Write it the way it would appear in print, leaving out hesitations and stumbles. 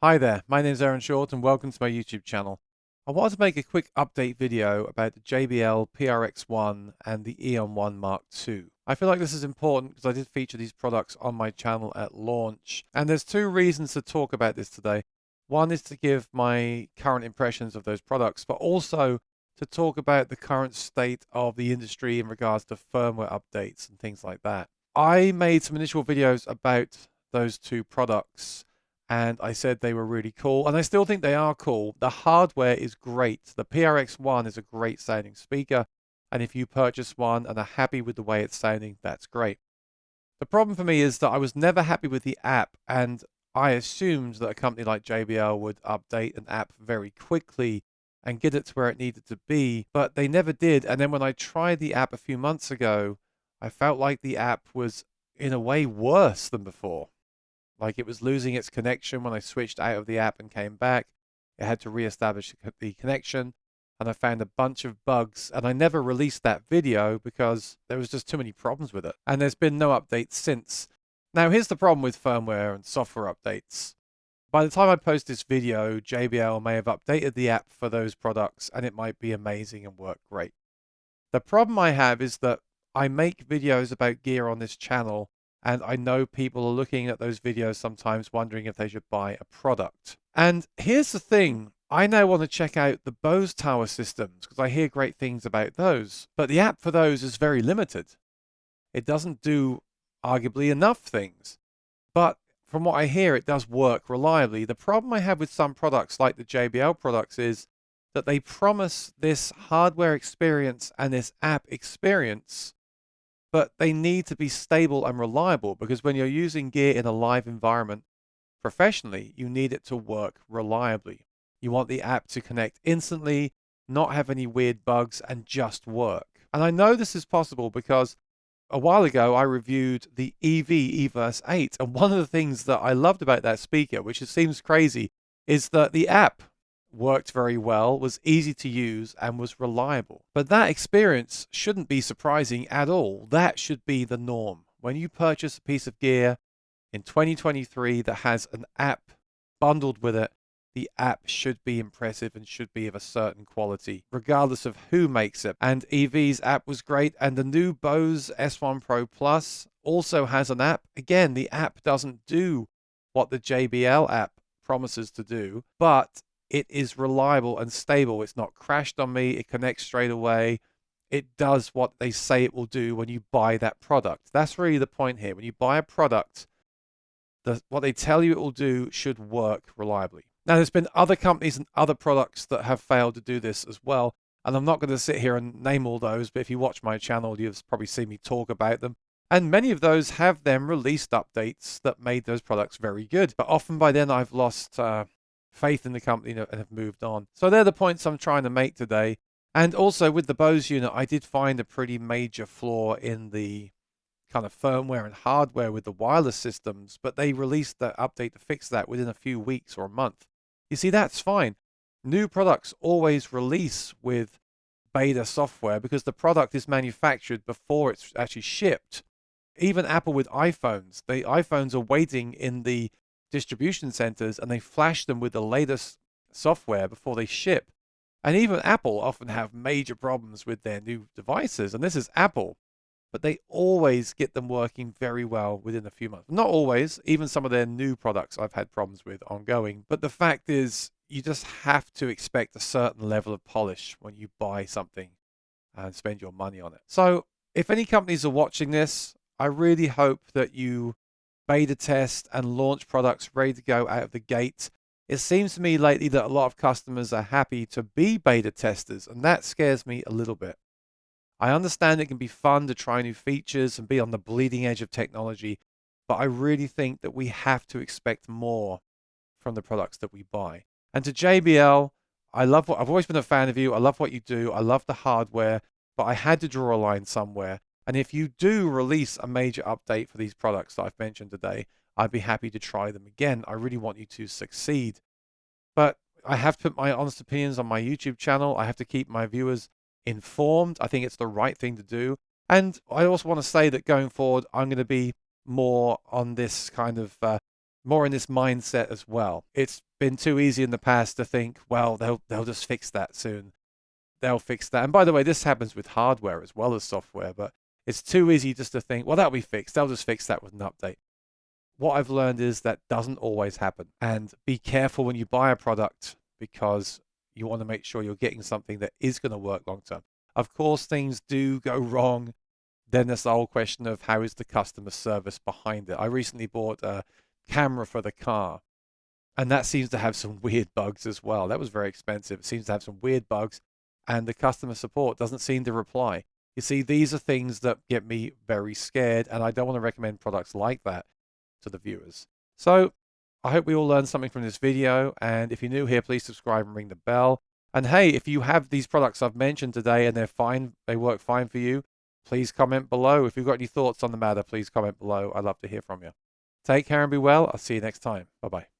Hi there, my name is Aaron Short and welcome to my YouTube channel. I wanted to make a quick update video about the JBL PRX1 and the EON 1 Mark II. I feel like this is important because I did feature these products on my channel at launch, and there's two reasons to talk about this today. One is to give my current impressions of those products, but also to talk about the current state of the industry in regards to firmware updates and things like that. I made some initial videos about those two products and I said they were really cool, and I still think they are cool. The hardware is great. The PRX1 is a great sounding speaker, and if you purchase one and are happy with the way it's sounding, that's great. The problem for me is that I was never happy with the app, and I assumed that a company like JBL would update an app very quickly and get it to where it needed to be, but they never did. And then when I tried the app a few months ago, I felt like the app was in a way worse than before. Like it was losing its connection when I switched out of the app and came back. It had to reestablish the connection, and I found a bunch of bugs, and I never released that video because there was just too many problems with it. And there's been no updates since. Now, here's the problem with firmware and software updates. By the time I post this video, JBL may have updated the app for those products, and it might be amazing and work great. The problem I have is that I make videos about gear on this channel, and I know people are looking at those videos sometimes wondering if they should buy a product. And here's the thing. I now want to check out the Bose tower systems because I hear great things about those. But the app for those is very limited. It doesn't do arguably enough things. But from what I hear, it does work reliably. The problem I have with some products like the JBL products is that they promise this hardware experience and this app experience, but they need to be stable and reliable because when you're using gear in a live environment professionally, you need it to work reliably. You want the app to connect instantly, not have any weird bugs, and just work. And I know this is possible because a while ago I reviewed the eVerse 8, and one of the things that I loved about that speaker, which seems crazy, is that the app worked very well, was easy to use, and was reliable. But that experience shouldn't be surprising at all. That should be the norm. When you purchase a piece of gear in 2023 that has an app bundled with it, the app should be impressive and should be of a certain quality, regardless of who makes it. And EV's app was great, and the new Bose S1 Pro Plus also has an app. Again, the app doesn't do what the JBL app promises to do, but it is reliable and stable. It's not crashed on me. It connects straight away. It does what they say it will do when you buy that product. That's really the point here. When you buy a product, what they tell you it will do should work reliably. Now, there's been other companies and other products that have failed to do this as well. And I'm not going to sit here and name all those, but if you watch my channel, you've probably seen me talk about them. And many of those have then released updates that made those products very good. But often by then I've lost faith in the company and have moved on. So they're the points I'm trying to make today. And also with the Bose unit, I did find a pretty major flaw in the kind of firmware and hardware with the wireless systems, but they released the update to fix that within a few weeks or a month. You see, that's fine. New products always release with beta software because the product is manufactured before it's actually shipped. Even Apple with iPhones, the iPhones are waiting in the distribution centers and they flash them with the latest software before they ship. And even Apple often have major problems with their new devices, and this is Apple, but they always get them working very well within a few months. Not always, even some of their new products I've had problems with ongoing, but the fact is you just have to expect a certain level of polish when you buy something and spend your money on it. So if any companies are watching this, I really hope that you beta test and launch products ready to go out of the gate. It seems to me lately that a lot of customers are happy to be beta testers, and that scares me a little bit. I understand it can be fun to try new features and be on the bleeding edge of technology, but I really think that we have to expect more from the products that we buy. And to JBL, I've always been a fan of you. I love what you do. I love the hardware, but I had to draw a line somewhere. And if you do release a major update for these products that I've mentioned today, I'd be happy to try them again. I really want you to succeed. But I have to put my honest opinions on my YouTube channel. I have to keep my viewers informed. I think it's the right thing to do. And I also want to say that going forward, I'm going to be more on this kind of more in this mindset as well. It's been too easy in the past to think, well, they'll just fix that soon. They'll fix that. And by the way, this happens with hardware as well as software, but it's too easy just to think, well, that'll be fixed. They'll just fix that with an update. What I've learned is that doesn't always happen. And be careful when you buy a product, because you want to make sure you're getting something that is going to work long term. Of course, things do go wrong. Then there's the whole question of how is the customer service behind it. I recently bought a camera for the car, and that seems to have some weird bugs as well. That was very expensive. It seems to have some weird bugs, and the customer support doesn't seem to reply. You see, these are things that get me very scared, and I don't want to recommend products like that to the viewers. So I hope we all learned something from this video, and if you're new here, please subscribe and ring the bell. And hey, if you have these products I've mentioned today and they're fine, they work fine for you, please comment below. If you've got any thoughts on the matter, please comment below. I'd love to hear from you. Take care and be well. I'll see you next time. Bye-bye.